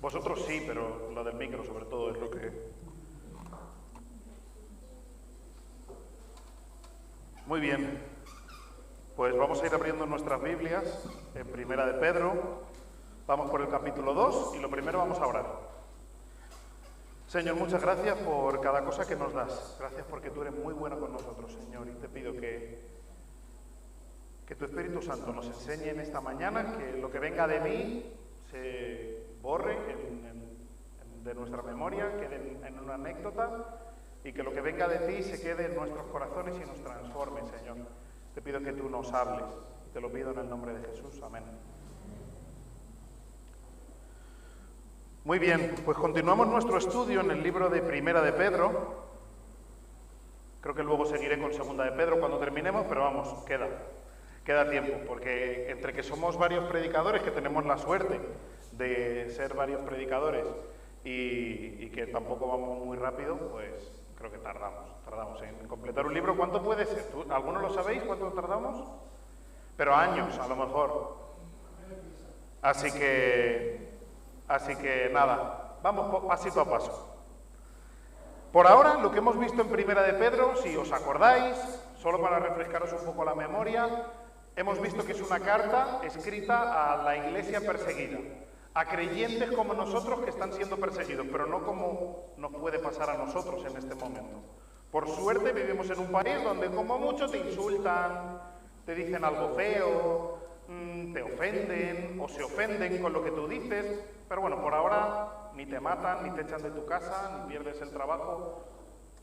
Vosotros sí, pero lo del micro sobre todo es lo que... Muy bien, pues vamos a ir abriendo nuestras Biblias en Primera de Pedro. Vamos por el capítulo 2 y lo primero vamos a orar. Señor, muchas gracias por cada cosa que nos das. Gracias porque tú eres muy bueno con nosotros, Señor, y te pido que tu Espíritu Santo nos enseñe en esta mañana, que lo que venga de mí se borre de nuestra memoria, quede en una anécdota, y que lo que venga de ti se quede en nuestros corazones y nos transforme, Señor. Te pido que tú nos hables. Te lo pido en el nombre de Jesús. Amén. Muy bien, pues continuamos nuestro estudio en el libro de Primera de Pedro. Creo que luego seguiré con Segunda de Pedro cuando terminemos, pero vamos, queda tiempo, porque entre que somos varios predicadores, que tenemos la suerte de ser varios predicadores y que tampoco vamos muy rápido, pues creo que tardamos en completar un libro. ¿Cuánto puede ser? ¿Algunos lo sabéis cuánto tardamos? Pero años, a lo mejor. Así que nada, vamos pasito a paso. Por ahora, lo que hemos visto en Primera de Pedro, si os acordáis, solo para refrescaros un poco la memoria, hemos visto que es una carta escrita a la iglesia perseguida, a creyentes como nosotros que están siendo perseguidos, pero no como nos puede pasar a nosotros en este momento. Por suerte vivimos en un país donde como mucho te insultan, te dicen algo feo, te ofenden o se ofenden con lo que tú dices, pero bueno, por ahora ni te matan, ni te echan de tu casa, ni pierdes el trabajo,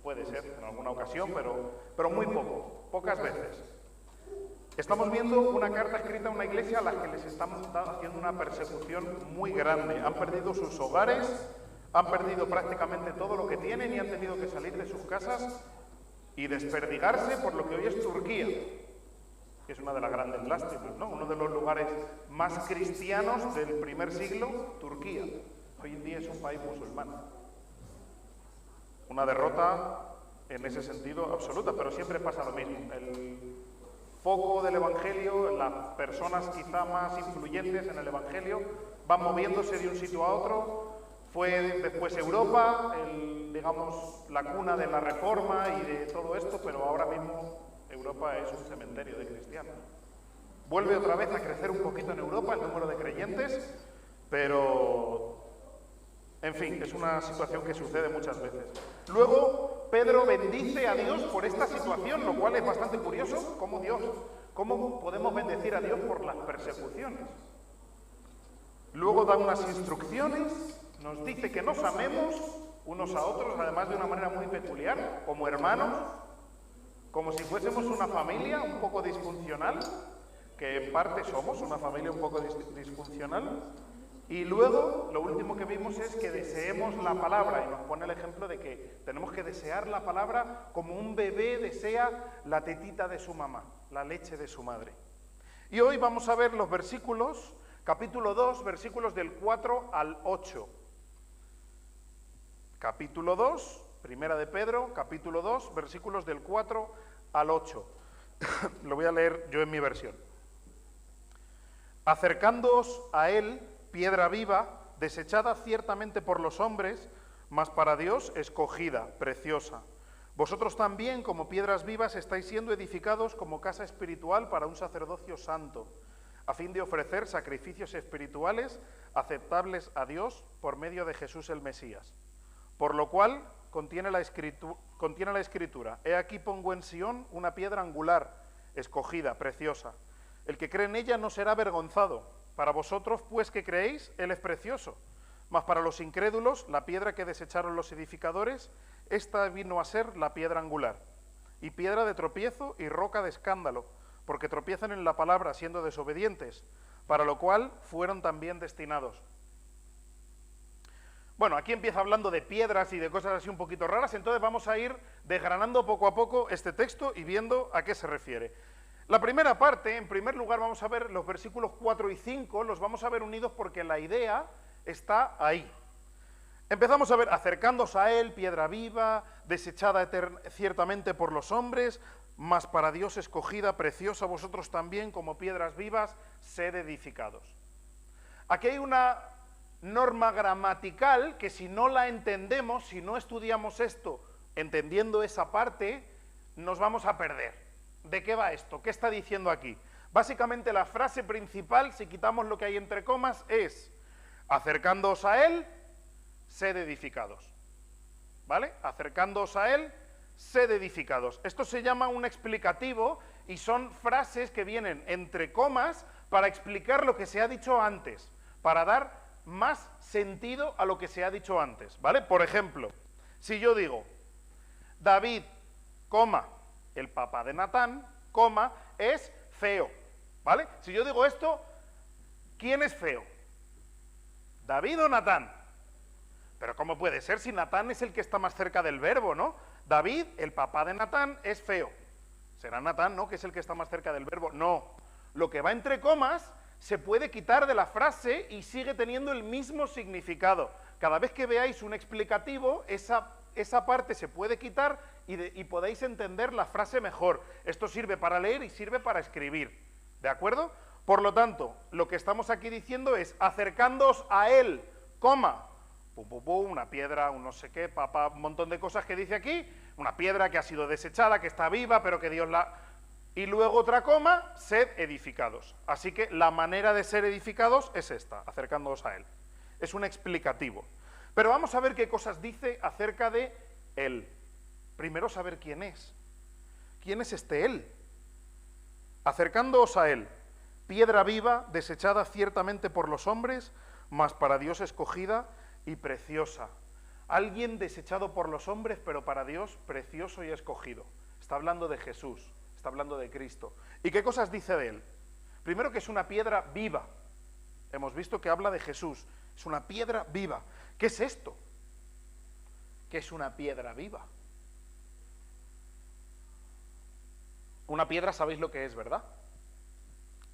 puede ser en alguna ocasión, pero muy pocas veces. Estamos viendo una carta escrita a una iglesia a la que les estamos haciendo una persecución muy grande. Han perdido sus hogares, han perdido prácticamente todo lo que tienen y han tenido que salir de sus casas y desperdigarse por lo que hoy es Turquía, que es una de las grandes lástimas, ¿no? Uno de los lugares más cristianos del primer siglo, Turquía. Hoy en día es un país musulmán. Una derrota en ese sentido absoluta, pero siempre pasa lo mismo. El foco del Evangelio, las personas quizá más influyentes en el Evangelio, van moviéndose de un sitio a otro. Fue después Europa, digamos, la cuna de la Reforma y de todo esto, pero ahora mismo Europa es un cementerio de cristianos. Vuelve otra vez a crecer un poquito en Europa el número de creyentes, pero, en fin, es una situación que sucede muchas veces. Luego, Pedro bendice a Dios por esta situación, lo cual es bastante curioso. ¿Cómo podemos bendecir a Dios por las persecuciones? Luego da unas instrucciones, nos dice que nos amemos unos a otros, además de una manera muy peculiar, como hermanos, como si fuésemos una familia un poco disfuncional, que en parte somos una familia un poco disfuncional. Y luego, lo último que vimos es que deseemos la palabra, y nos pone el ejemplo de que tenemos que desear la palabra como un bebé desea la tetita de su mamá, la leche de su madre. Y hoy vamos a ver los versículos, capítulo 2, versículos del 4 al 8. Capítulo 2, Primera de Pedro, capítulo 2, versículos del 4 al 8. Lo voy a leer yo en mi versión. Acercándoos a él, piedra viva, desechada ciertamente por los hombres, mas para Dios escogida, preciosa. Vosotros también, como piedras vivas, estáis siendo edificados como casa espiritual para un sacerdocio santo, a fin de ofrecer sacrificios espirituales aceptables a Dios por medio de Jesús el Mesías. Por lo cual contiene la Escritura, he aquí pongo en Sión una piedra angular, escogida, preciosa. El que cree en ella no será avergonzado. Para vosotros, pues, que creéis, él es precioso. Mas para los incrédulos, la piedra que desecharon los edificadores, esta vino a ser la piedra angular, y piedra de tropiezo y roca de escándalo, porque tropiezan en la palabra siendo desobedientes, para lo cual fueron también destinados. Bueno, aquí empieza hablando de piedras y de cosas así un poquito raras, entonces vamos a ir desgranando poco a poco este texto y viendo a qué se refiere. La primera parte, en primer lugar, vamos a ver los versículos 4 y 5, los vamos a ver unidos porque la idea está ahí. Empezamos a ver, acercándose a él, piedra viva, desechada ciertamente por los hombres, mas para Dios escogida, preciosa, vosotros también, como piedras vivas, sed edificados. Aquí hay una norma gramatical que si no la entendemos, si no estudiamos esto entendiendo esa parte, nos vamos a perder. ¿De qué va esto? ¿Qué está diciendo aquí? Básicamente la frase principal, si quitamos lo que hay entre comas, es: acercándoos a él, sed edificados. ¿Vale? Acercándoos a él, sed edificados. Esto se llama un explicativo y son frases que vienen entre comas para explicar lo que se ha dicho antes, para dar más sentido a lo que se ha dicho antes, ¿vale? Por ejemplo, si yo digo, David, coma, el papá de Natán, coma, es feo, ¿vale? Si yo digo esto, ¿quién es feo? ¿David o Natán? Pero ¿cómo puede ser si Natán es el que está más cerca del verbo, ¿no? David, el papá de Natán, es feo. Será Natán, ¿no?, que es el que está más cerca del verbo. No, lo que va entre comas se puede quitar de la frase y sigue teniendo el mismo significado. Cada vez que veáis un explicativo, esa parte se puede quitar y podéis entender la frase mejor. Esto sirve para leer y sirve para escribir, ¿de acuerdo? Por lo tanto, lo que estamos aquí diciendo es: acercándoos a él, coma, pum, pum, pum, una piedra, un no sé qué, papá, un montón de cosas que dice aquí, una piedra que ha sido desechada, que está viva, pero que Dios la... Y luego otra coma, sed edificados. Así que la manera de ser edificados es esta, acercándoos a él. Es un explicativo. Pero vamos a ver qué cosas dice acerca de él. Primero saber quién es. ¿Quién es este él? Acercándoos a él, piedra viva, desechada ciertamente por los hombres, mas para Dios escogida y preciosa. Alguien desechado por los hombres, pero para Dios precioso y escogido. Está hablando de Jesús, está hablando de Cristo. ¿Y qué cosas dice de él? Primero, que es una piedra viva. Hemos visto que habla de Jesús. Es una piedra viva. ¿Qué es esto? ¿Qué es una piedra viva? Una piedra, sabéis lo que es, ¿verdad?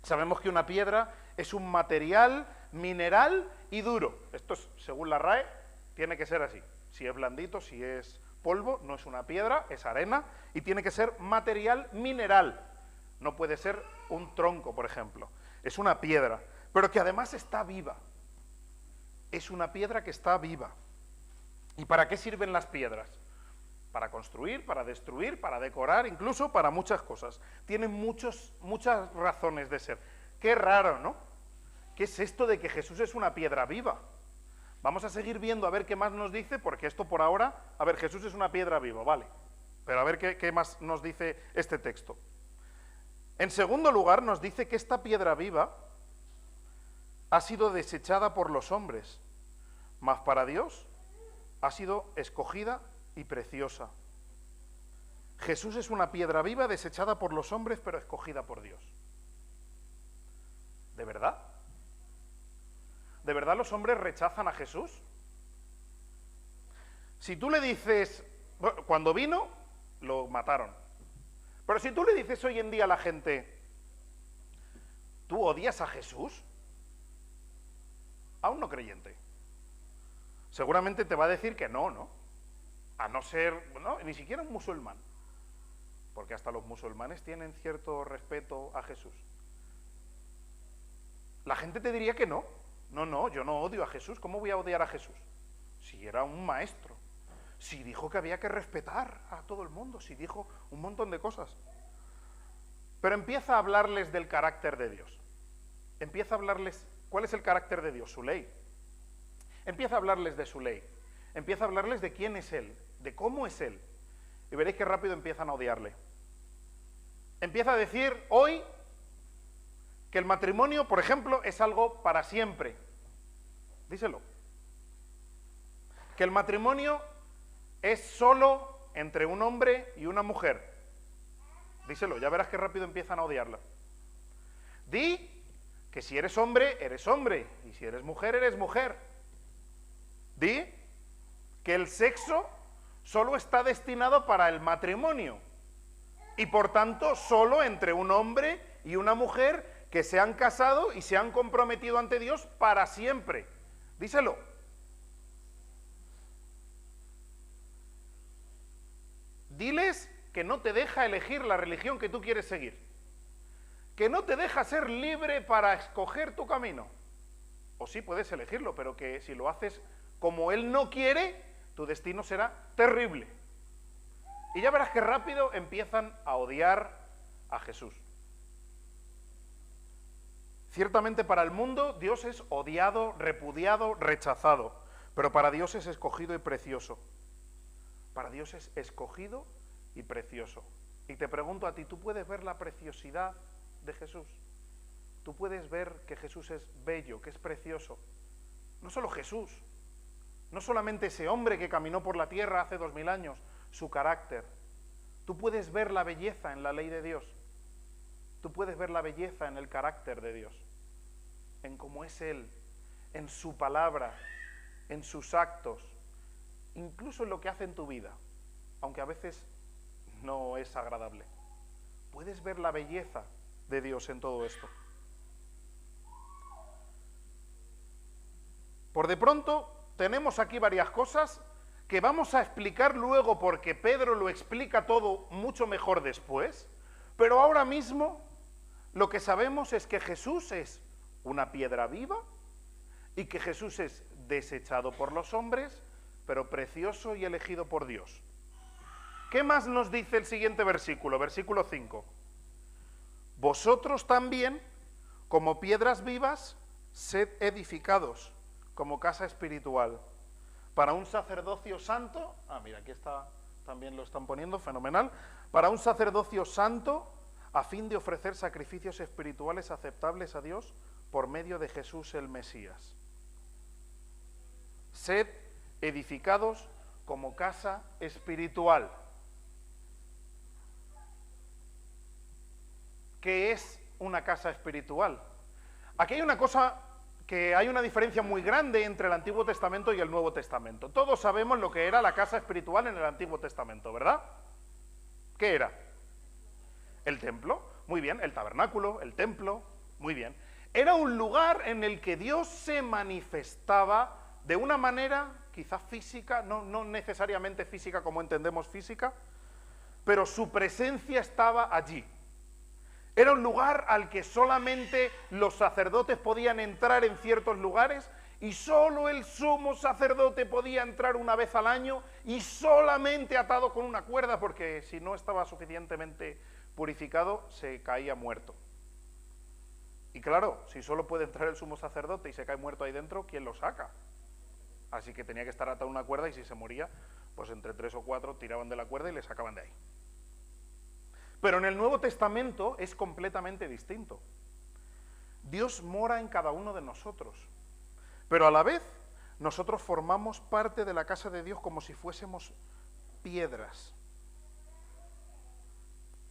Sabemos que una piedra es un material mineral y duro. Esto es, según la RAE, tiene que ser así. Si es blandito, si es polvo, no es una piedra, es arena, y tiene que ser material mineral. No puede ser un tronco, por ejemplo. Es una piedra, pero que además está viva. Es una piedra que está viva. ¿Y para qué sirven las piedras? Para construir, para destruir, para decorar, incluso para muchas cosas. Tienen muchas razones de ser. Qué raro, ¿no? ¿Qué es esto de que Jesús es una piedra viva? Vamos a seguir viendo a ver qué más nos dice, porque esto por ahora... A ver, Jesús es una piedra viva, vale. Pero a ver qué más nos dice este texto. En segundo lugar, nos dice que esta piedra viva ha sido desechada por los hombres, mas para Dios ha sido escogida y preciosa. Jesús es una piedra viva desechada por los hombres, pero escogida por Dios. ¿De verdad? ¿De verdad los hombres rechazan a Jesús? Si tú le dices... Bueno, cuando vino, lo mataron. Pero si tú le dices hoy en día a la gente, ¿tú odias a Jesús? A un no creyente. Seguramente te va a decir que no, ¿no? A no ser, no, ni siquiera un musulmán. Porque hasta los musulmanes tienen cierto respeto a Jesús. La gente te diría que no. No, yo no odio a Jesús. ¿Cómo voy a odiar a Jesús? Si era un maestro. Si dijo que había que respetar a todo el mundo. Si dijo un montón de cosas. Pero empieza a hablarles del carácter de Dios. Empieza a hablarles, ¿cuál es el carácter de Dios? Su ley. Empieza a hablarles de su ley. Empieza a hablarles de quién es Él, de cómo es Él. Y veréis que rápido empiezan a odiarle. Empieza a decir hoy que el matrimonio, por ejemplo, es algo para siempre. Díselo. Que el matrimonio es solo entre un hombre y una mujer. Díselo, ya verás que rápido empiezan a odiarla. Di que si eres hombre, y si eres mujer, eres mujer. Di que el sexo solo está destinado para el matrimonio y por tanto solo entre un hombre y una mujer que se han casado y se han comprometido ante Dios para siempre. Díselo. Diles que no te deja elegir la religión que tú quieres seguir, que no te deja ser libre para escoger tu camino. o sí puedes elegirlo, pero que si lo haces como Él no quiere, tu destino será terrible. Y ya verás que rápido empiezan a odiar a Jesús. Ciertamente para el mundo Dios es odiado, repudiado, rechazado, pero para Dios es escogido y precioso. Para Dios es escogido y precioso. Y te pregunto a ti, ¿tú puedes ver la preciosidad de Jesús? ¿Tú puedes ver que Jesús es bello, que es precioso? No solo Jesús, no solamente ese hombre que caminó por la tierra hace 2000 años, su carácter. Tú puedes ver la belleza en la ley de Dios. Tú puedes ver la belleza en el carácter de Dios, en cómo es Él, en su palabra, en sus actos, incluso en lo que hace en tu vida, aunque a veces no es agradable. Puedes ver la belleza de Dios en todo esto. Por de pronto, tenemos aquí varias cosas que vamos a explicar luego porque Pedro lo explica todo mucho mejor después, pero ahora mismo lo que sabemos es que Jesús es una piedra viva y que Jesús es desechado por los hombres, pero precioso y elegido por Dios. ¿Qué más nos dice el siguiente versículo? Versículo 5. Vosotros también, como piedras vivas, sed edificados como casa espiritual, para un sacerdocio santo, mira, aquí está, también lo están poniendo, fenomenal, para un sacerdocio santo, a fin de ofrecer sacrificios espirituales aceptables a Dios por medio de Jesús el Mesías. Sed edificados como casa espiritual. ¿Qué es una casa espiritual? Aquí hay una cosa que hay una diferencia muy grande entre el Antiguo Testamento y el Nuevo Testamento. Todos sabemos lo que era la casa espiritual en el Antiguo Testamento, ¿verdad? ¿Qué era? El templo, muy bien, el tabernáculo, el templo, muy bien. Era un lugar en el que Dios se manifestaba de una manera quizás física, no necesariamente física como entendemos física, pero su presencia estaba allí. Era un lugar al que solamente los sacerdotes podían entrar en ciertos lugares y solo el sumo sacerdote podía entrar una vez al año y solamente atado con una cuerda, porque si no estaba suficientemente purificado se caía muerto. Y claro, si solo puede entrar el sumo sacerdote y se cae muerto ahí dentro, ¿quién lo saca? Así que tenía que estar atado a una cuerda y si se moría, pues entre 3 o 4 tiraban de la cuerda y le sacaban de ahí. Pero en el Nuevo Testamento es completamente distinto. Dios mora en cada uno de nosotros, pero a la vez nosotros formamos parte de la casa de Dios como si fuésemos piedras.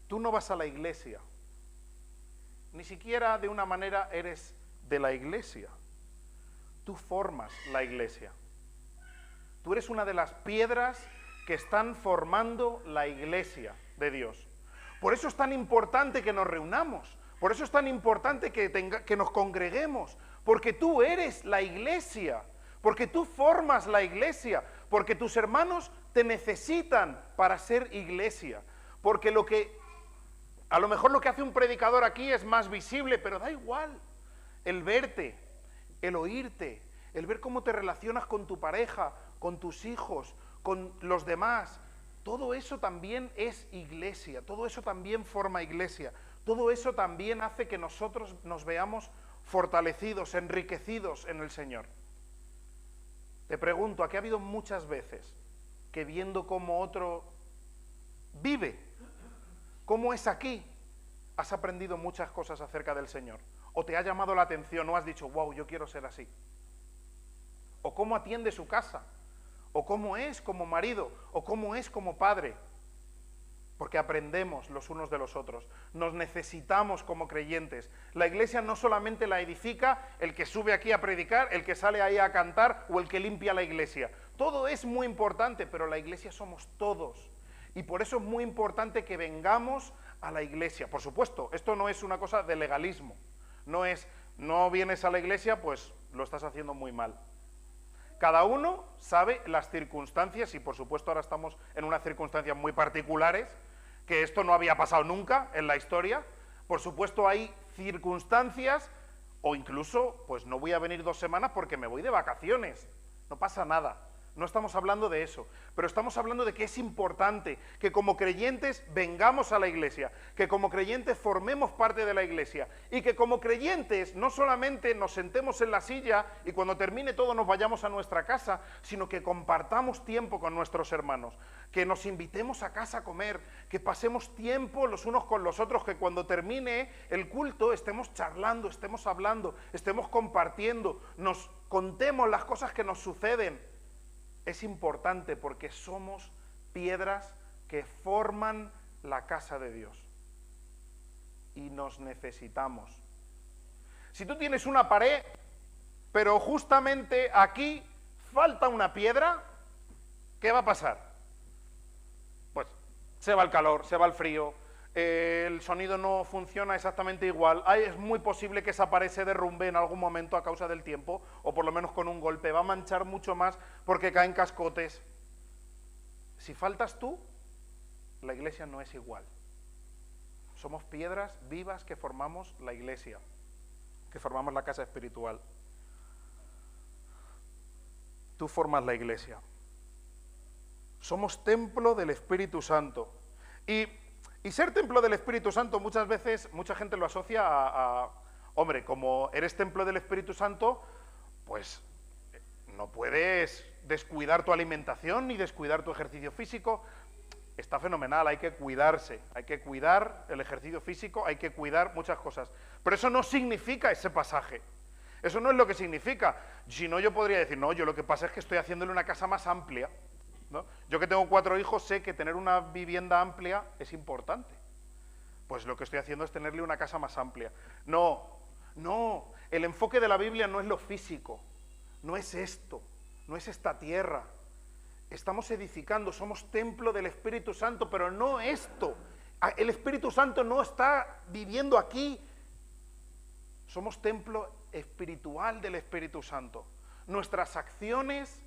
Tú no vas a la iglesia, ni siquiera de una manera eres de la iglesia. Tú formas la iglesia. Tú eres una de las piedras que están formando la iglesia de Dios. Por eso es tan importante que nos reunamos, por eso es tan importante que nos congreguemos, porque tú eres la iglesia, porque tú formas la iglesia, porque tus hermanos te necesitan para ser iglesia, porque a lo mejor lo que hace un predicador aquí es más visible, pero da igual, el verte, el oírte, el ver cómo te relacionas con tu pareja, con tus hijos, con los demás. Todo eso también es iglesia, todo eso también forma iglesia, todo eso también hace que nosotros nos veamos fortalecidos, enriquecidos en el Señor. Te pregunto, aquí ha habido muchas veces que viendo cómo otro vive, cómo es aquí, has aprendido muchas cosas acerca del Señor, o te ha llamado la atención, o has dicho, wow, yo quiero ser así, o cómo atiende su casa, o cómo es como marido, o cómo es como padre, porque aprendemos los unos de los otros, nos necesitamos como creyentes. La iglesia no solamente la edifica el que sube aquí a predicar, el que sale ahí a cantar, o el que limpia la iglesia. Todo es muy importante, pero la iglesia somos todos, y por eso es muy importante que vengamos a la iglesia. Por supuesto, esto no es una cosa de legalismo, no vienes a la iglesia, pues lo estás haciendo muy mal. Cada uno sabe las circunstancias y por supuesto ahora estamos en unas circunstancias muy particulares, que esto no había pasado nunca en la historia. Por supuesto hay circunstancias O incluso, pues no voy a venir 2 semanas porque me voy de vacaciones. No pasa nada. No estamos hablando de eso, pero estamos hablando de que es importante que como creyentes vengamos a la iglesia, que como creyentes formemos parte de la iglesia y que como creyentes no solamente nos sentemos en la silla y cuando termine todo nos vayamos a nuestra casa, sino que compartamos tiempo con nuestros hermanos, que nos invitemos a casa a comer, que pasemos tiempo los unos con los otros, que cuando termine el culto estemos charlando, estemos hablando, estemos compartiendo, nos contemos las cosas que nos suceden. Es importante porque somos piedras que forman la casa de Dios y nos necesitamos. Si tú tienes una pared, pero justamente aquí falta una piedra, ¿qué va a pasar? Pues se va el calor, se va el frío, el sonido no funciona exactamente igual, es muy posible que esa pared se derrumbe en algún momento a causa del tiempo, o por lo menos con un golpe, va a manchar mucho más porque caen cascotes. Si faltas tú, la iglesia no es igual. Somos piedras vivas que formamos la iglesia, que formamos la casa espiritual. Tú formas la iglesia. Somos templo del Espíritu Santo. Y ser templo del Espíritu Santo muchas veces, mucha gente lo asocia hombre, como eres templo del Espíritu Santo, pues no puedes descuidar tu alimentación ni descuidar tu ejercicio físico. Está fenomenal, hay que cuidarse, hay que cuidar el ejercicio físico, hay que cuidar muchas cosas. Pero eso no significa ese pasaje. Eso no es lo que significa. Si no, yo podría decir, no, yo lo que pasa es que estoy haciéndole una casa más amplia, ¿no? Yo que tengo 4 hijos sé que tener una vivienda amplia es importante. Pues lo que estoy haciendo es tenerle una casa más amplia. No, el enfoque de la Biblia no es lo físico, no es esto, no es esta tierra. Estamos edificando, somos templo del Espíritu Santo, pero no esto. El Espíritu Santo no está viviendo aquí. Somos templo espiritual del Espíritu Santo. Nuestras acciones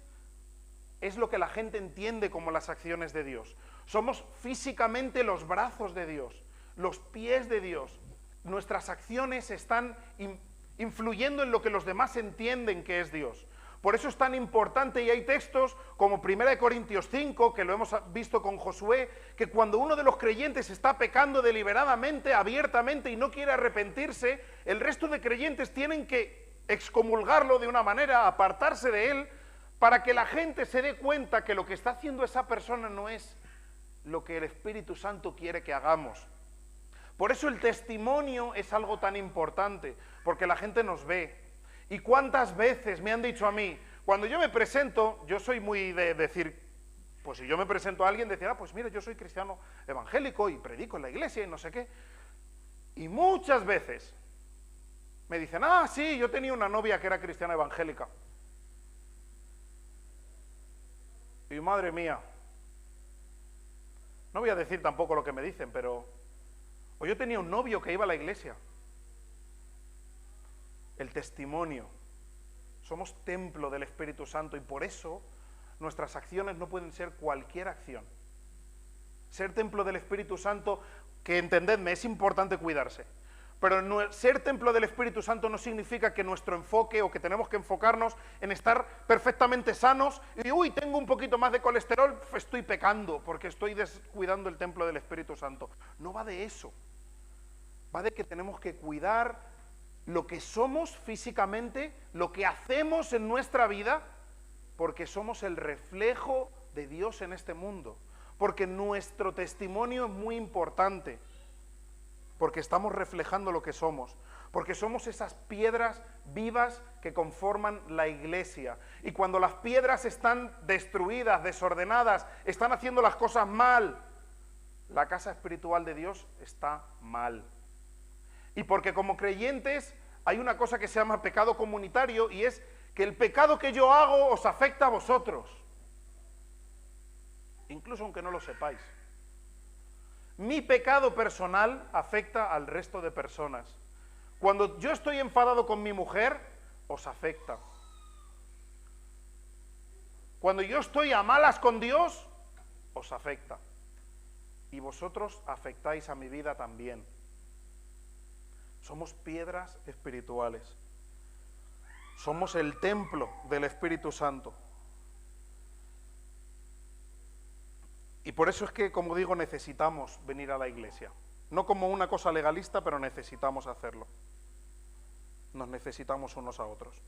es lo que la gente entiende como las acciones de Dios. Somos físicamente los brazos de Dios, los pies de Dios. Nuestras acciones están influyendo en lo que los demás entienden que es Dios. Por eso es tan importante, y hay textos como 1 Corintios 5, que lo hemos visto con Josué, que cuando uno de los creyentes está pecando deliberadamente, abiertamente y no quiere arrepentirse, el resto de creyentes tienen que excomulgarlo de una manera, apartarse de él, para que la gente se dé cuenta que lo que está haciendo esa persona no es lo que el Espíritu Santo quiere que hagamos. Por eso el testimonio es algo tan importante, porque la gente nos ve. ¿Y cuántas veces me han dicho a mí, cuando yo me presento, yo soy muy de decir, pues si yo me presento a alguien, decir, pues mira, yo soy cristiano evangélico y predico en la iglesia y no sé qué. Y muchas veces me dicen, sí, yo tenía una novia que era cristiana evangélica. Y madre mía, no voy a decir tampoco lo que me dicen, pero o yo tenía un novio que iba a la iglesia. El testimonio. Somos templo del Espíritu Santo y por eso nuestras acciones no pueden ser cualquier acción. Ser templo del Espíritu Santo, que entendedme, es importante cuidarse. Pero ser templo del Espíritu Santo no significa que nuestro enfoque o que tenemos que enfocarnos en estar perfectamente sanos y tengo un poquito más de colesterol, estoy pecando porque estoy descuidando el templo del Espíritu Santo. No va de eso. Va de que tenemos que cuidar lo que somos físicamente, lo que hacemos en nuestra vida, porque somos el reflejo de Dios en este mundo. Porque nuestro testimonio es muy importante. Porque estamos reflejando lo que somos, porque somos esas piedras vivas que conforman la iglesia. Y cuando las piedras están destruidas, desordenadas, están haciendo las cosas mal, la casa espiritual de Dios está mal. Y porque como creyentes hay una cosa que se llama pecado comunitario, y es que el pecado que yo hago os afecta a vosotros, incluso aunque no lo sepáis. Mi pecado personal afecta al resto de personas. Cuando yo estoy enfadado con mi mujer, os afecta. Cuando yo estoy a malas con Dios, os afecta. Y vosotros afectáis a mi vida también. Somos piedras espirituales. Somos el templo del Espíritu Santo. Y por eso es que, como digo, necesitamos venir a la iglesia. No como una cosa legalista, pero necesitamos hacerlo. Nos necesitamos unos a otros.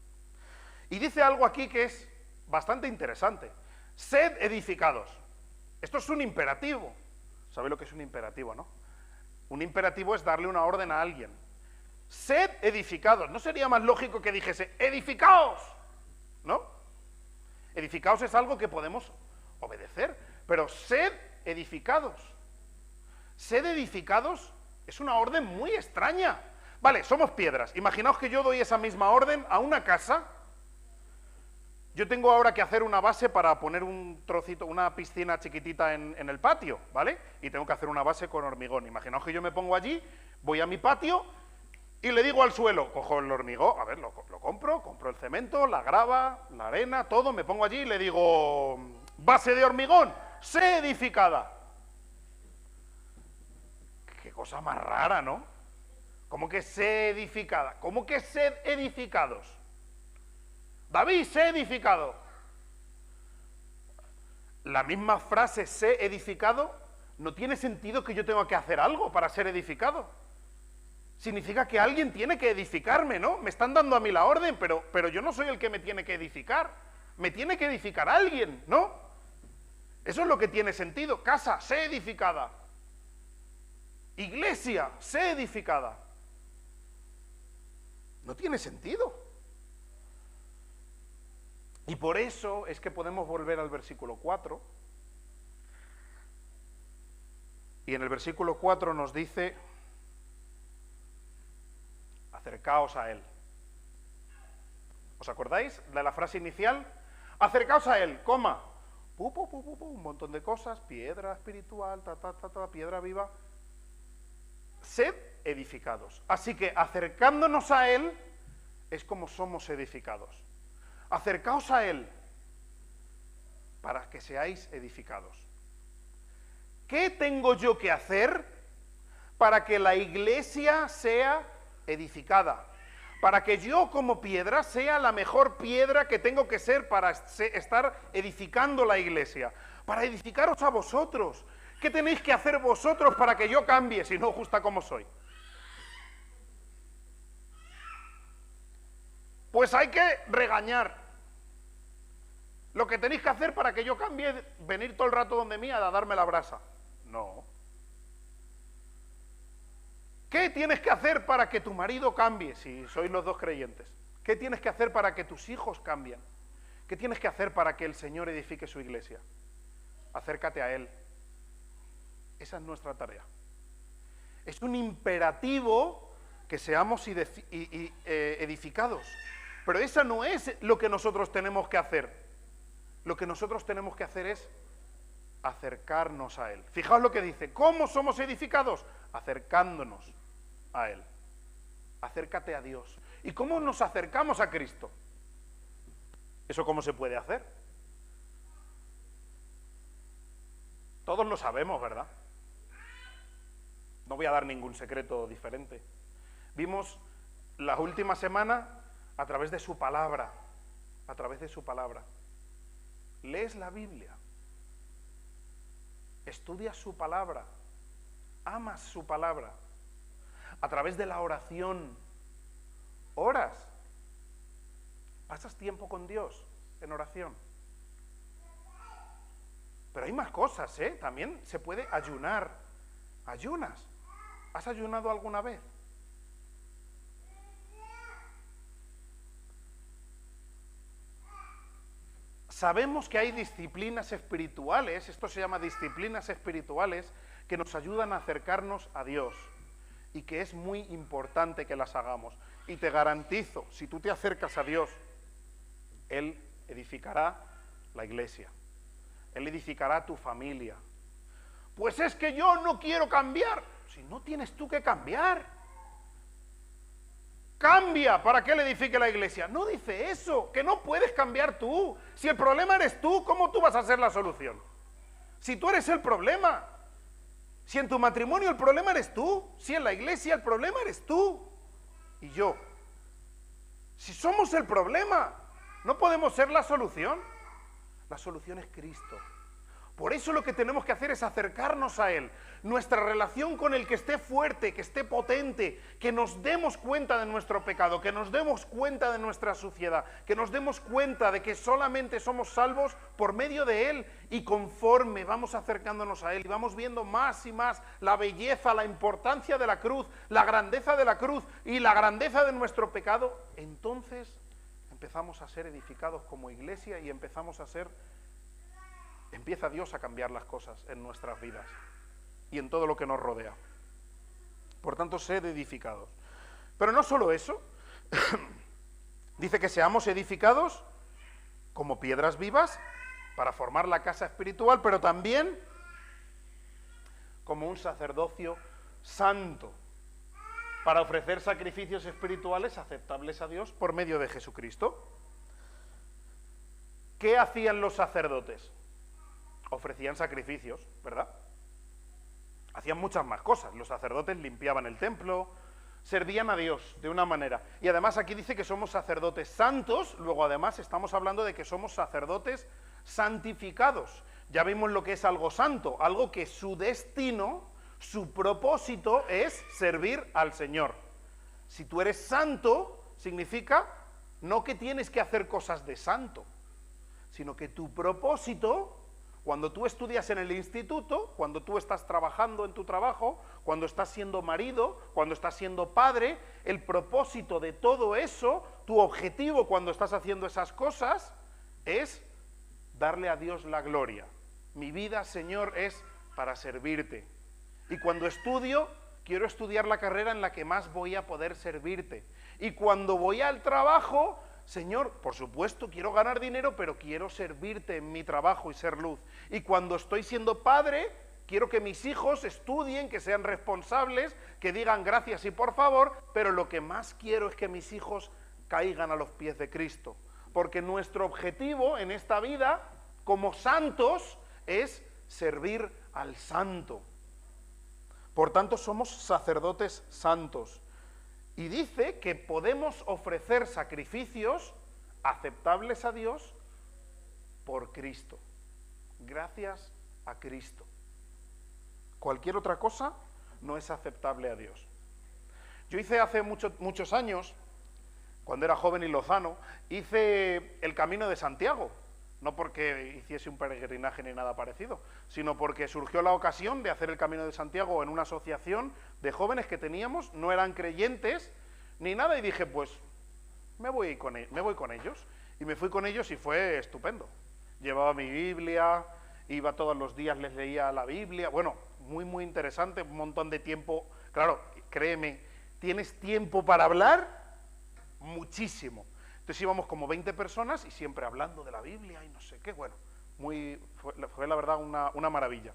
Y dice algo aquí que es bastante interesante. Sed edificados. Esto es un imperativo. ¿Sabe lo que es un imperativo, no? Un imperativo es darle una orden a alguien. Sed edificados. ¿No sería más lógico que dijese edificaos? ¿No? Edificaos es algo que podemos obedecer, pero sed edificados. Sed edificados es una orden muy extraña. Vale, somos piedras. Imaginaos que yo doy esa misma orden a una casa. Yo tengo ahora que hacer una base para poner un trocito, una piscina chiquitita en el patio, ¿vale? Y tengo que hacer una base con hormigón. Imaginaos que yo me pongo allí, voy a mi patio y le digo al suelo, cojo el hormigón, a ver, lo compro el cemento, la grava, la arena, todo, me pongo allí y le digo, base de hormigón, sé edificada. Qué cosa más rara, ¿no? ¿Cómo que sé edificada? ¿Cómo que sed edificados? David, sé edificado. La misma frase, sé edificado, no tiene sentido que yo tenga que hacer algo para ser edificado. Significa que alguien tiene que edificarme, ¿no? Me están dando a mí la orden, pero yo no soy el que me tiene que edificar. Me tiene que edificar alguien, ¿no? Eso es lo que tiene sentido. Casa, sé edificada. Iglesia, sé edificada. No tiene sentido. Y por eso es que podemos volver al versículo 4. Y en el versículo 4 nos dice, acercaos a Él. ¿Os acordáis de la frase inicial? Acercaos a Él, coma. Un montón de cosas, piedra espiritual, piedra viva. Sed edificados. Así que acercándonos a Él es como somos edificados. Acercaos a Él para que seáis edificados. ¿Qué tengo yo que hacer para que la iglesia sea edificada? Para que yo como piedra sea la mejor piedra que tengo que ser para estar edificando la iglesia. Para edificaros a vosotros. ¿Qué tenéis que hacer vosotros para que yo cambie si no justa como soy? Pues hay que regañar. Lo que tenéis que hacer para que yo cambie es venir todo el rato donde mí a darme la brasa. No. ¿Qué tienes que hacer para que tu marido cambie si sois los dos creyentes? ¿Qué tienes que hacer para que tus hijos cambien? ¿Qué tienes que hacer para que el Señor edifique su iglesia? Acércate a Él. Esa es nuestra tarea. Es un imperativo que seamos edificados. Pero esa no es lo que nosotros tenemos que hacer. Lo que nosotros tenemos que hacer es acercarnos a Él. Fijaos lo que dice. ¿Cómo somos edificados? Acercándonos a Él. Acércate a Dios. ¿Y cómo nos acercamos a Cristo? ¿Eso cómo se puede hacer? Todos lo sabemos, ¿verdad? No voy a dar ningún secreto diferente. Vimos la última semana a través de su palabra. A través de su palabra. Lees la Biblia. Estudias su palabra. Amas su palabra. A través de la oración. Oras. Pasas tiempo con Dios en oración. Pero hay más cosas, ¿eh? También se puede ayunar. Ayunas. ¿Has ayunado alguna vez? Sabemos que hay disciplinas espirituales, esto se llama disciplinas espirituales, que nos ayudan a acercarnos a Dios y que es muy importante que las hagamos. Y te garantizo, si tú te acercas a Dios, Él edificará la iglesia, Él edificará tu familia. Pues es que yo no quiero cambiar. Si no tienes tú que cambiar. Cambia para que Él edifique la iglesia. No dice eso, que no puedes cambiar tú. Si el problema eres tú, ¿cómo tú vas a ser la solución? Si tú eres el problema. Si en tu matrimonio el problema eres tú. Si en la iglesia el problema eres tú. Y yo. Si somos el problema, no podemos ser la solución. La solución es Cristo. Por eso lo que tenemos que hacer es acercarnos a Él. Nuestra relación con Él, que esté fuerte, que esté potente, que nos demos cuenta de nuestro pecado, que nos demos cuenta de nuestra suciedad, que nos demos cuenta de que solamente somos salvos por medio de Él, y conforme vamos acercándonos a Él y vamos viendo más y más la belleza, la importancia de la cruz, la grandeza de la cruz y la grandeza de nuestro pecado, entonces empezamos a ser edificados como iglesia y empieza Dios a cambiar las cosas en nuestras vidas y en todo lo que nos rodea. Por tanto, sed edificados. Pero no solo eso, dice que seamos edificados como piedras vivas para formar la casa espiritual, pero también como un sacerdocio santo, para ofrecer sacrificios espirituales aceptables a Dios por medio de Jesucristo. ¿Qué hacían los sacerdotes? Ofrecían sacrificios, ¿verdad? Hacían muchas más cosas. Los sacerdotes limpiaban el templo, servían a Dios de una manera. Y además aquí dice que somos sacerdotes santos, luego además estamos hablando de que somos sacerdotes santificados. Ya vimos lo que es algo santo, algo que su destino, su propósito es servir al Señor. Si tú eres santo, significa no que tienes que hacer cosas de santo, sino que tu propósito, cuando tú estudias en el instituto, cuando tú estás trabajando en tu trabajo, cuando estás siendo marido, cuando estás siendo padre, el propósito de todo eso, tu objetivo cuando estás haciendo esas cosas, es darle a Dios la gloria. Mi vida, Señor, es para servirte. Y cuando estudio, quiero estudiar la carrera en la que más voy a poder servirte. Y cuando voy al trabajo, Señor, por supuesto, quiero ganar dinero, pero quiero servirte en mi trabajo y ser luz. Y cuando estoy siendo padre, quiero que mis hijos estudien, que sean responsables, que digan gracias y por favor, pero lo que más quiero es que mis hijos caigan a los pies de Cristo. Porque nuestro objetivo en esta vida, como santos, es servir al santo. Por tanto, somos sacerdotes santos. Y dice que podemos ofrecer sacrificios aceptables a Dios por Cristo. Gracias a Cristo. Cualquier otra cosa no es aceptable a Dios. Yo hice hace muchos años, cuando era joven y lozano, hice el Camino de Santiago. No porque hiciese un peregrinaje ni nada parecido, sino porque surgió la ocasión de hacer el Camino de Santiago en una asociación de jóvenes que teníamos, no eran creyentes ni nada, y dije, pues me voy con ellos. Y me fui con ellos y fue estupendo. Llevaba mi Biblia, iba todos los días, les leía la Biblia, bueno, muy, muy interesante, un montón de tiempo. Claro, créeme, ¿tienes tiempo para hablar? Muchísimo. Entonces íbamos como 20 personas y siempre hablando de la Biblia y no sé qué, bueno, fue la verdad una maravilla.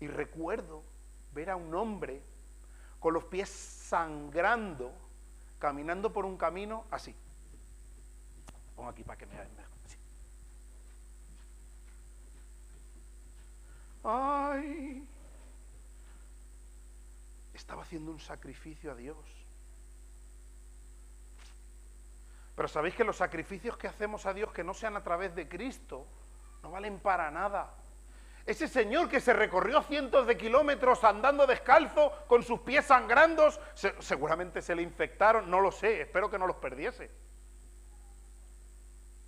Y recuerdo ver a un hombre con los pies sangrando, caminando por un camino así. Pongo aquí para que me vean mejor. Así. ¡Ay! Estaba haciendo un sacrificio a Dios. Pero sabéis que los sacrificios que hacemos a Dios que no sean a través de Cristo no valen para nada. Ese señor que se recorrió cientos de kilómetros andando descalzo, con sus pies sangrando, seguramente se le infectaron, no lo sé, espero que no los perdiese.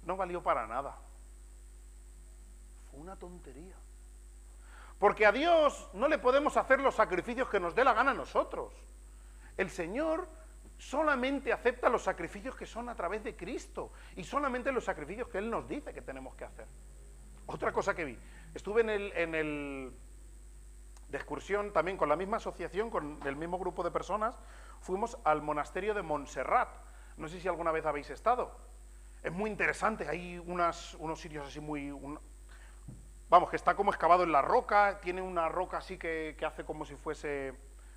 No valió para nada. Fue una tontería. Porque a Dios no le podemos hacer los sacrificios que nos dé la gana a nosotros. El Señor solamente acepta los sacrificios que son a través de Cristo y solamente los sacrificios que Él nos dice que tenemos que hacer. Otra cosa que vi, estuve en el de excursión también con la misma asociación, con el mismo grupo de personas, fuimos al monasterio de Montserrat. No sé si alguna vez habéis estado. Es muy interesante, hay unos sitios así vamos, que está como excavado en la roca, tiene una roca así que hace como si fuese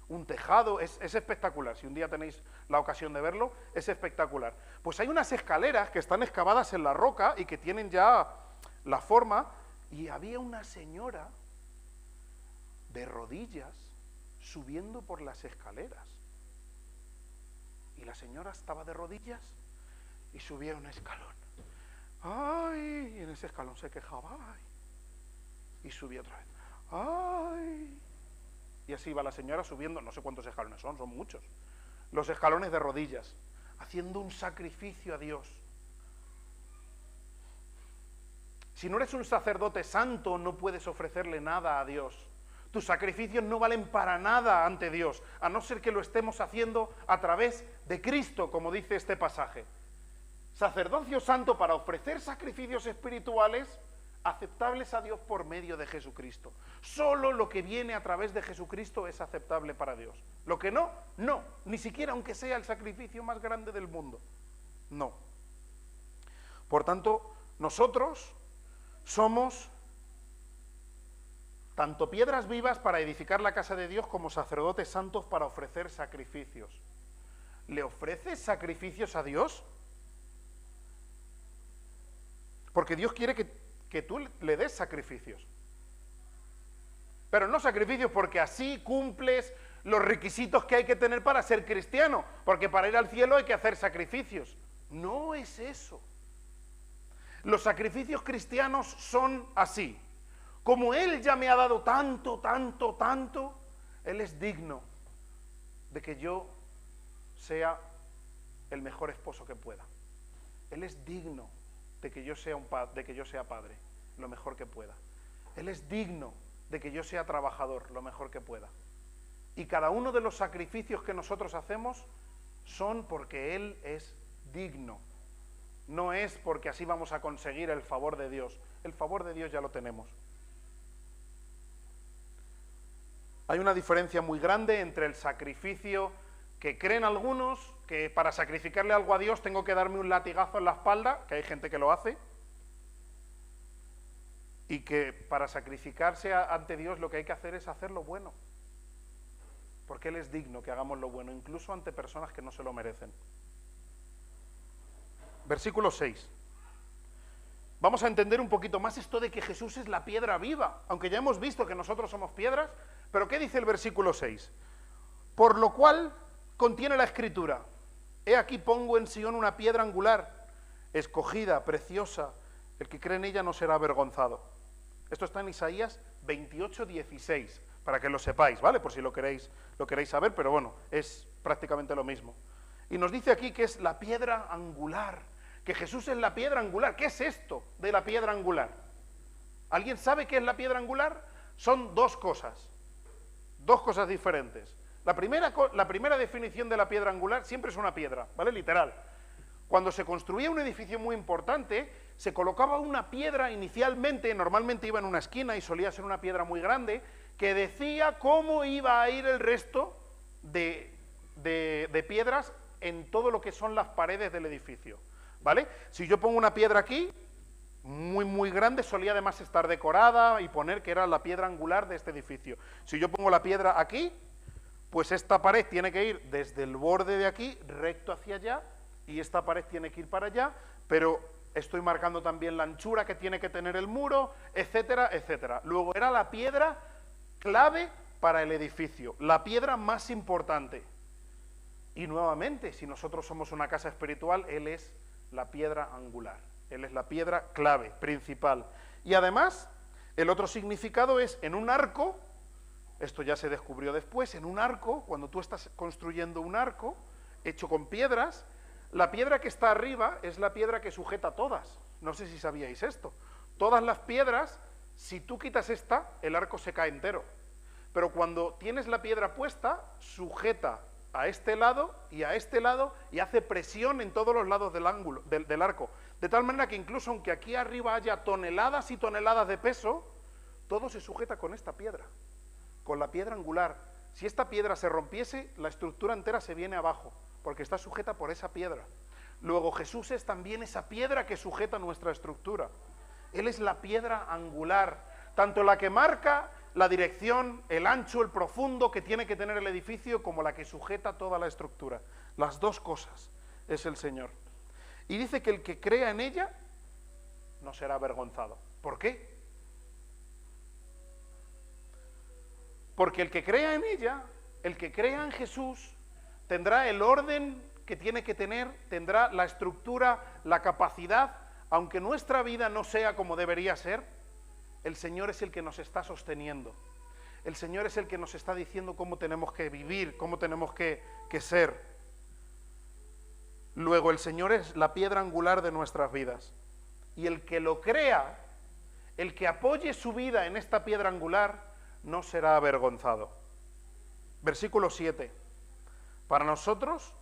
un tejado, es espectacular. Si un día tenéis la ocasión de verlo, es espectacular. Pues hay unas escaleras que están excavadas en la roca y que tienen ya la forma, y había una señora de rodillas subiendo por las escaleras. Y la señora estaba de rodillas y subía un escalón. ¡Ay! Y en ese escalón se quejaba. ¡Ay! Y subía otra vez. ¡Ay! Y así iba la señora subiendo, no sé cuántos escalones son muchos. Los escalones de rodillas, haciendo un sacrificio a Dios. Si no eres un sacerdote santo, no puedes ofrecerle nada a Dios. Tus sacrificios no valen para nada ante Dios, a no ser que lo estemos haciendo a través de Cristo, como dice este pasaje. Sacerdocio santo para ofrecer sacrificios espirituales aceptables a Dios por medio de Jesucristo. Solo lo que viene a través de Jesucristo es aceptable para Dios. Lo que no, no, ni siquiera aunque sea el sacrificio más grande del mundo. No. Por tanto, nosotros somos tanto piedras vivas para edificar la casa de Dios como sacerdotes santos para ofrecer sacrificios. ¿Le ofreces sacrificios a Dios? Porque Dios quiere que tú le des sacrificios. Pero no sacrificios porque así cumples los requisitos que hay que tener para ser cristiano, porque para ir al cielo hay que hacer sacrificios. No es eso. Los sacrificios cristianos son así. Como Él ya me ha dado tanto, tanto, tanto, Él es digno de que yo sea el mejor esposo que pueda. Él es digno de que yo sea padre, lo mejor que pueda. Él es digno de que yo sea trabajador, lo mejor que pueda. Y cada uno de los sacrificios que nosotros hacemos son porque Él es digno. No es porque así vamos a conseguir el favor de Dios. El favor de Dios ya lo tenemos. Hay una diferencia muy grande entre el sacrificio que creen algunos, que para sacrificarle algo a Dios tengo que darme un latigazo en la espalda, que hay gente que lo hace, y que para sacrificarse ante Dios lo que hay que hacer es hacer lo bueno, porque Él es digno que hagamos lo bueno, incluso ante personas que no se lo merecen. Versículo 6. Vamos a entender un poquito más esto de que Jesús es la piedra viva, aunque ya hemos visto que nosotros somos piedras, pero ¿qué dice el versículo 6? Por lo cual contiene la Escritura: he aquí pongo en Sión una piedra angular, escogida, preciosa, el que cree en ella no será avergonzado. Esto está en Isaías 28:16, para que lo sepáis, ¿vale? Por si lo queréis saber, pero bueno, es prácticamente lo mismo. Y nos dice aquí que es la piedra angular, que Jesús es la piedra angular. ¿Qué es esto de la piedra angular? ¿Alguien sabe qué es la piedra angular? Son dos cosas diferentes. La primera definición de la piedra angular siempre es una piedra, ¿vale? Literal. Cuando se construía un edificio muy importante, se colocaba una piedra inicialmente, normalmente iba en una esquina y solía ser una piedra muy grande, que decía cómo iba a ir el resto de piedras en todo lo que son las paredes del edificio, ¿vale? Si yo pongo una piedra aquí, muy, muy grande, solía además estar decorada y poner que era la piedra angular de este edificio. Si yo pongo la piedra aquí, pues esta pared tiene que ir desde el borde de aquí, recto hacia allá, y esta pared tiene que ir para allá, pero estoy marcando también la anchura que tiene que tener el muro, etcétera, etcétera. Luego era la piedra clave para el edificio, la piedra más importante. Y nuevamente, si nosotros somos una casa espiritual, Él es la piedra angular. Él es la piedra clave, principal. Y además, el otro significado es en un arco, esto ya se descubrió después, en un arco, cuando tú estás construyendo un arco hecho con piedras, la piedra que está arriba es la piedra que sujeta todas. No sé si sabíais esto. Todas las piedras, si tú quitas esta, el arco se cae entero. Pero cuando tienes la piedra puesta, sujeta a este lado y a este lado y hace presión en todos los lados del arco. De tal manera que incluso aunque aquí arriba haya toneladas y toneladas de peso, todo se sujeta con esta piedra, con la piedra angular. Si esta piedra se rompiese, la estructura entera se viene abajo, porque está sujeta por esa piedra. Luego Jesús es también esa piedra que sujeta nuestra estructura. Él es la piedra angular, tanto la que marca la dirección, el ancho, el profundo que tiene que tener el edificio, como la que sujeta toda la estructura. Las dos cosas es el Señor. Y dice que el que crea en ella no será avergonzado. ¿Por qué? Porque el que crea en ella, el que crea en Jesús, tendrá el orden que tiene que tener, tendrá la estructura, la capacidad, aunque nuestra vida no sea como debería ser, el Señor es el que nos está sosteniendo. El Señor es el que nos está diciendo cómo tenemos que vivir, cómo tenemos que ser. Luego, el Señor es la piedra angular de nuestras vidas. Y el que lo crea, el que apoye su vida en esta piedra angular, no será avergonzado. Versículo 7. Para vosotros,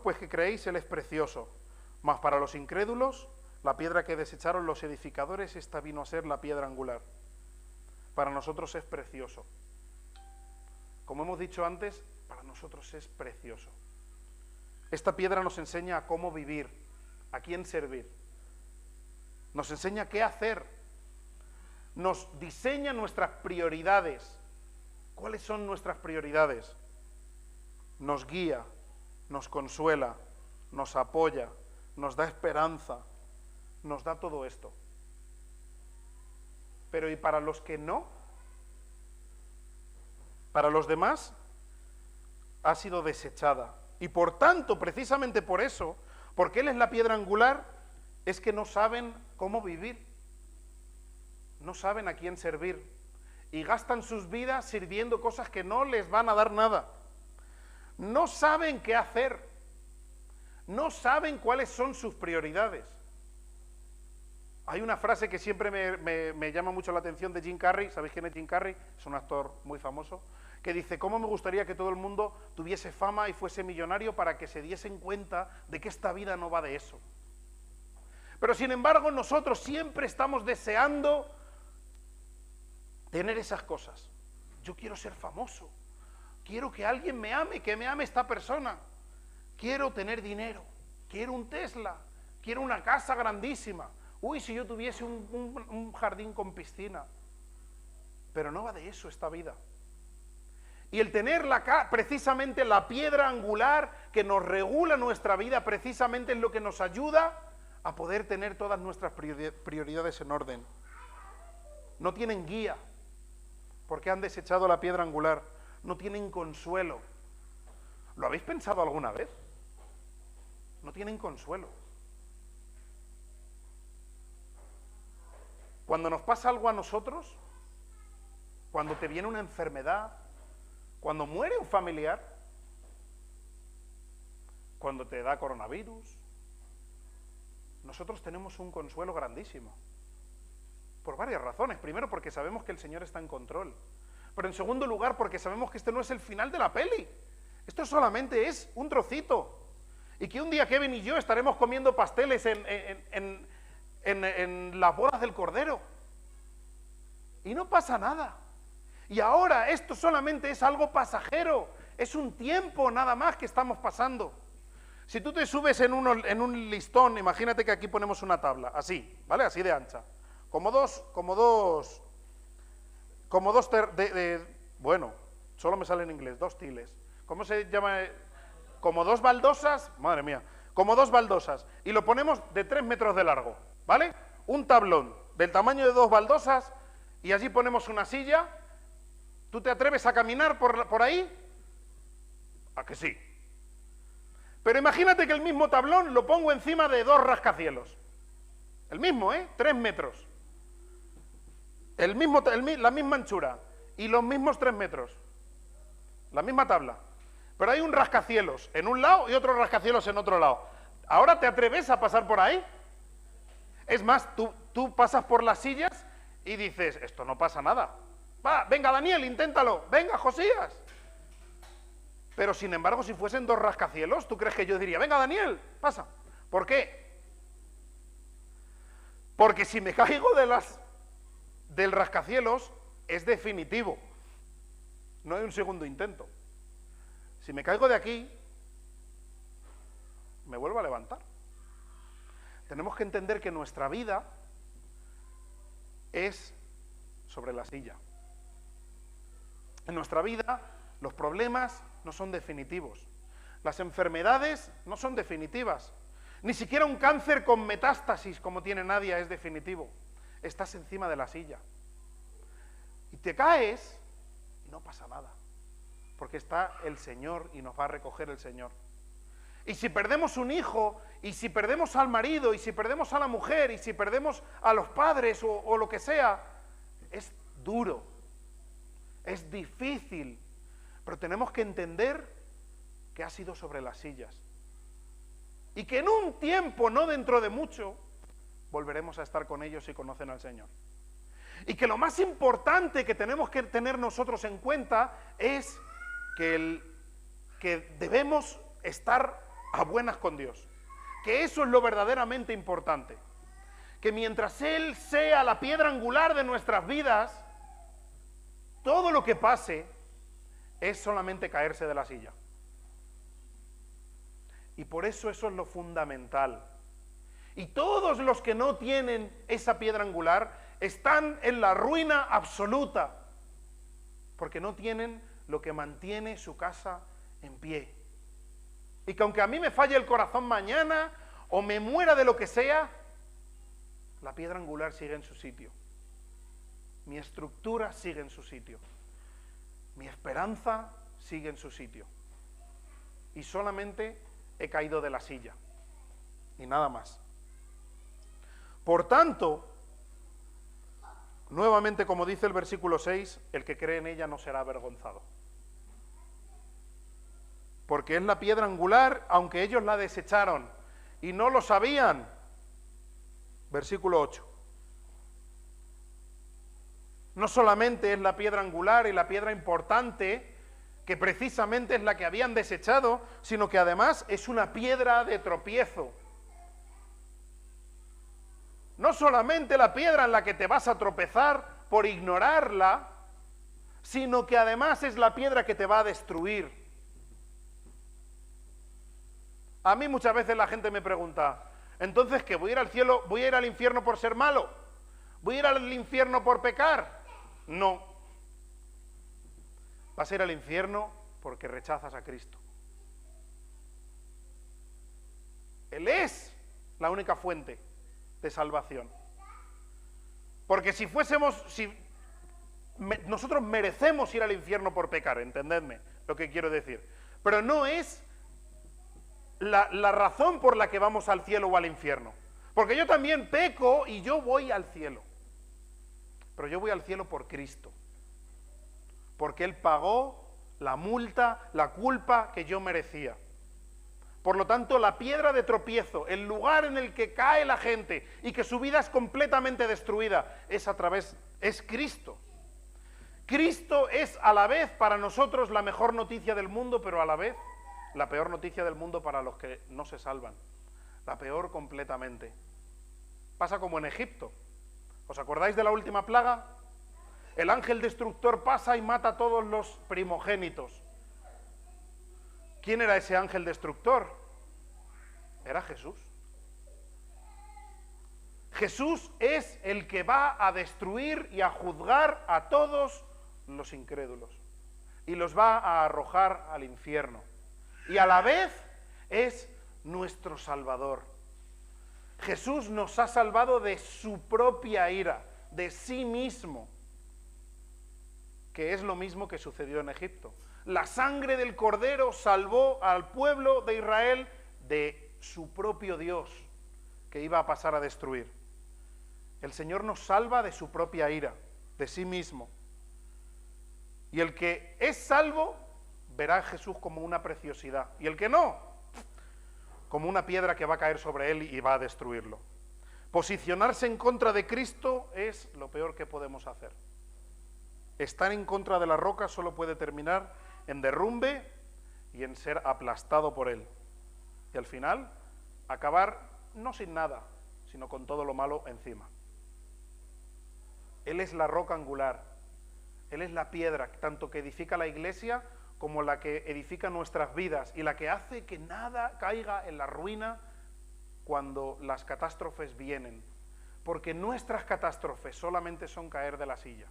pues que creéis, Él es precioso. Mas para los incrédulos, la piedra que desecharon los edificadores, esta vino a ser la piedra angular. Para nosotros es precioso. Como hemos dicho antes, para nosotros es precioso. Esta piedra nos enseña a cómo vivir, a quién servir. Nos enseña qué hacer. Nos diseña nuestras prioridades. ¿Cuáles son nuestras prioridades? Nos guía, nos consuela, nos apoya, nos da esperanza, nos da todo esto. Pero ¿y para los que no? Para los demás ha sido desechada. Y por tanto, precisamente por eso, porque Él es la piedra angular, es que no saben cómo vivir. No saben a quién servir. Y gastan sus vidas sirviendo cosas que no les van a dar nada. No saben qué hacer. No saben cuáles son sus prioridades. Hay una frase que siempre me llama mucho la atención de Jim Carrey. ¿Sabéis quién es Jim Carrey? Es un actor muy famoso. Que dice, ¿cómo me gustaría que todo el mundo tuviese fama y fuese millonario para que se diesen cuenta de que esta vida no va de eso? Pero sin embargo nosotros siempre estamos deseando tener esas cosas. Yo quiero ser famoso. Quiero que alguien me ame, que me ame esta persona. Quiero tener dinero. Quiero un Tesla. Quiero una casa grandísima. Uy, si yo tuviese un jardín con piscina. Pero no va de eso esta vida. Y el tener precisamente la piedra angular que nos regula nuestra vida, precisamente es lo que nos ayuda a poder tener todas nuestras prioridades en orden. No tienen guía, porque han desechado la piedra angular. No tienen consuelo. ¿Lo habéis pensado alguna vez? No tienen consuelo. Cuando nos pasa algo a nosotros, cuando te viene una enfermedad, cuando muere un familiar, cuando te da coronavirus, nosotros tenemos un consuelo grandísimo. Por varias razones. Primero, porque sabemos que el Señor está en control. Pero en segundo lugar, porque sabemos que este no es el final de la peli. Esto solamente es un trocito. Y que un día Kevin y yo estaremos comiendo pasteles en las bodas del Cordero. Y no pasa nada. Y ahora esto solamente es algo pasajero, es un tiempo nada más que estamos pasando. Si tú te subes en un listón, imagínate que aquí ponemos una tabla, así, ¿vale? Así de ancha. Bueno, solo me sale en inglés, 2 tiles. ¿Cómo se llama? Como 2 baldosas, madre mía, como 2 baldosas. Y lo ponemos de 3 metros de largo, ¿vale? Un tablón del tamaño de 2 baldosas y allí ponemos una silla. ¿Tú te atreves a caminar por ahí? ¿A que sí? Pero imagínate que el mismo tablón lo pongo encima de 2 rascacielos. El mismo, 3 metros. La misma anchura. Y los mismos 3 metros. La misma tabla. Pero hay un rascacielos en un lado y otro rascacielos en otro lado. ¿Ahora te atreves a pasar por ahí? Es más, tú pasas por las sillas y dices, esto no pasa nada. Va, venga Daniel, inténtalo. Venga Josías. Pero sin embargo, si fuesen 2 rascacielos, ¿tú crees que yo diría, venga Daniel, pasa? ¿Por qué? Porque si me caigo del rascacielos, es definitivo. No hay un segundo intento. Si me caigo de aquí, me vuelvo a levantar. Tenemos que entender que nuestra vida es sobre la silla. En nuestra vida, los problemas no son definitivos. Las enfermedades no son definitivas. Ni siquiera un cáncer con metástasis, como tiene Nadia, es definitivo. Estás encima de la silla. Y te caes y no pasa nada. porque está el Señor y nos va a recoger el Señor. Y si perdemos un hijo, y si perdemos al marido, y si perdemos a la mujer, y si perdemos a los padres o lo que sea, es duro, es difícil, pero tenemos que entender que ha sido sobre las sillas. Y que en un tiempo, no dentro de mucho, volveremos a estar con ellos si conocen al Señor. Y que lo más importante que tenemos que tener nosotros en cuenta es que debemos estar a buenas con Dios. Que eso es lo verdaderamente importante. Que mientras Él sea la piedra angular de nuestras vidas, todo lo que pase es solamente caerse de la silla. Y por eso es lo fundamental. Y todos los que no tienen esa piedra angular están en la ruina absoluta, porque no tienen lo que mantiene su casa en pie. Y que aunque a mí me falle el corazón mañana o me muera de lo que sea, la piedra angular sigue en su sitio. Mi estructura sigue en su sitio. Mi esperanza sigue en su sitio. Y solamente he caído de la silla. Y nada más. Por tanto, nuevamente, como dice el versículo 6, el que cree en ella no será avergonzado. Porque es la piedra angular, aunque ellos la desecharon y no lo sabían. Versículo 8. No solamente es la piedra angular y la piedra importante, que precisamente es la que habían desechado, sino que además es una piedra de tropiezo. No solamente la piedra en la que te vas a tropezar por ignorarla, sino que además es la piedra que te va a destruir. A mí muchas veces la gente me pregunta, entonces, ¿qué? ¿Voy a ir al cielo, voy a ir al infierno por ser malo? ¿Voy a ir al infierno por pecar? No. Vas a ir al infierno porque rechazas a Cristo. Él es la única fuente de salvación. Porque si nosotros merecemos ir al infierno por pecar, entendedme lo que quiero decir, pero no es la razón por la que vamos al cielo o al infierno. Porque yo también peco y yo voy al cielo. Pero yo voy al cielo por Cristo. Porque Él pagó la multa, la culpa que yo merecía. Por lo tanto, la piedra de tropiezo, el lugar en el que cae la gente y que su vida es completamente destruida, es Cristo. Cristo es a la vez para nosotros la mejor noticia del mundo, pero a la vez la peor noticia del mundo para los que no se salvan. La peor completamente. Pasa como en Egipto. ¿Os acordáis de la última plaga? El ángel destructor pasa y mata a todos los primogénitos. ¿Quién era ese ángel destructor? Era Jesús. Jesús es el que va a destruir y a juzgar a todos los incrédulos. Y los va a arrojar al infierno. Y a la vez es nuestro Salvador. Jesús nos ha salvado de su propia ira, de sí mismo, que es lo mismo que sucedió en Egipto. La sangre del Cordero salvó al pueblo de Israel de su propio Dios, que iba a pasar a destruir. El Señor nos salva de su propia ira, de sí mismo. Y el que es salvo verá a Jesús como una preciosidad. Y el que no, como una piedra que va a caer sobre él y va a destruirlo. Posicionarse en contra de Cristo es lo peor que podemos hacer. Estar en contra de la roca solo puede terminar en derrumbe y en ser aplastado por él. Y al final, acabar no sin nada, sino con todo lo malo encima. Él es la roca angular. Él es la piedra, tanto que edifica la iglesia como la que edifica nuestras vidas y la que hace que nada caiga en la ruina cuando las catástrofes vienen. Porque nuestras catástrofes solamente son caer de la silla.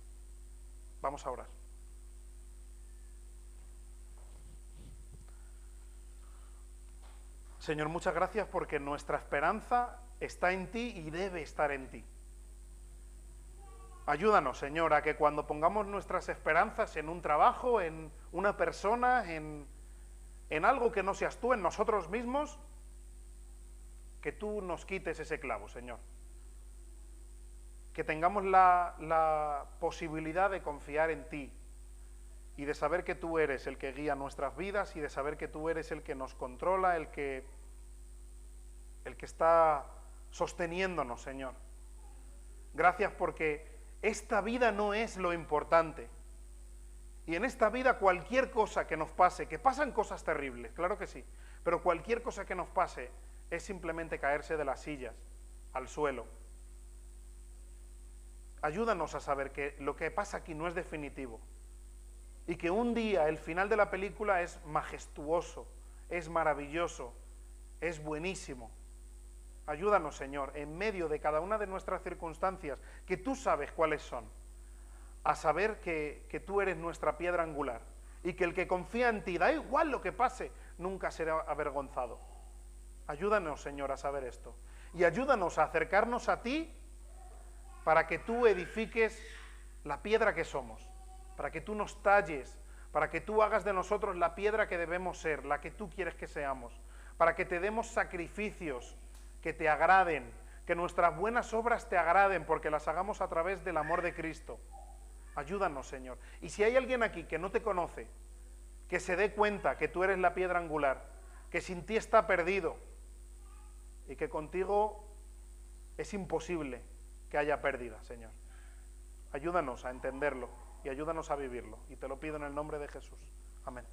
Vamos a orar. Señor, muchas gracias porque nuestra esperanza está en ti y debe estar en ti. Ayúdanos, Señor, a que cuando pongamos nuestras esperanzas en un trabajo, en una persona, en algo que no seas tú, en nosotros mismos, que tú nos quites ese clavo, Señor. Que tengamos la posibilidad de confiar en ti y de saber que tú eres el que guía nuestras vidas y de saber que tú eres el que nos controla, el que está sosteniéndonos, Señor. Gracias porque esta vida no es lo importante. Y en esta vida cualquier cosa que nos pase, que pasan cosas terribles, claro que sí, pero cualquier cosa que nos pase es simplemente caerse de las sillas al suelo. Ayúdanos a saber que lo que pasa aquí no es definitivo y que un día el final de la película es majestuoso, es maravilloso, es buenísimo. Ayúdanos, Señor, en medio de cada una de nuestras circunstancias, que tú sabes cuáles son, a saber que tú eres nuestra piedra angular y que el que confía en ti, da igual lo que pase, nunca será avergonzado. Ayúdanos, Señor, a saber esto. Y ayúdanos a acercarnos a ti para que tú edifiques la piedra que somos, para que tú nos talles, para que tú hagas de nosotros la piedra que debemos ser, la que tú quieres que seamos, para que te demos sacrificios que te agraden, que nuestras buenas obras te agraden, porque las hagamos a través del amor de Cristo. Ayúdanos, Señor. Y si hay alguien aquí que no te conoce, que se dé cuenta que tú eres la piedra angular, que sin ti está perdido y que contigo es imposible que haya pérdida, Señor. Ayúdanos a entenderlo y ayúdanos a vivirlo. Y te lo pido en el nombre de Jesús. Amén.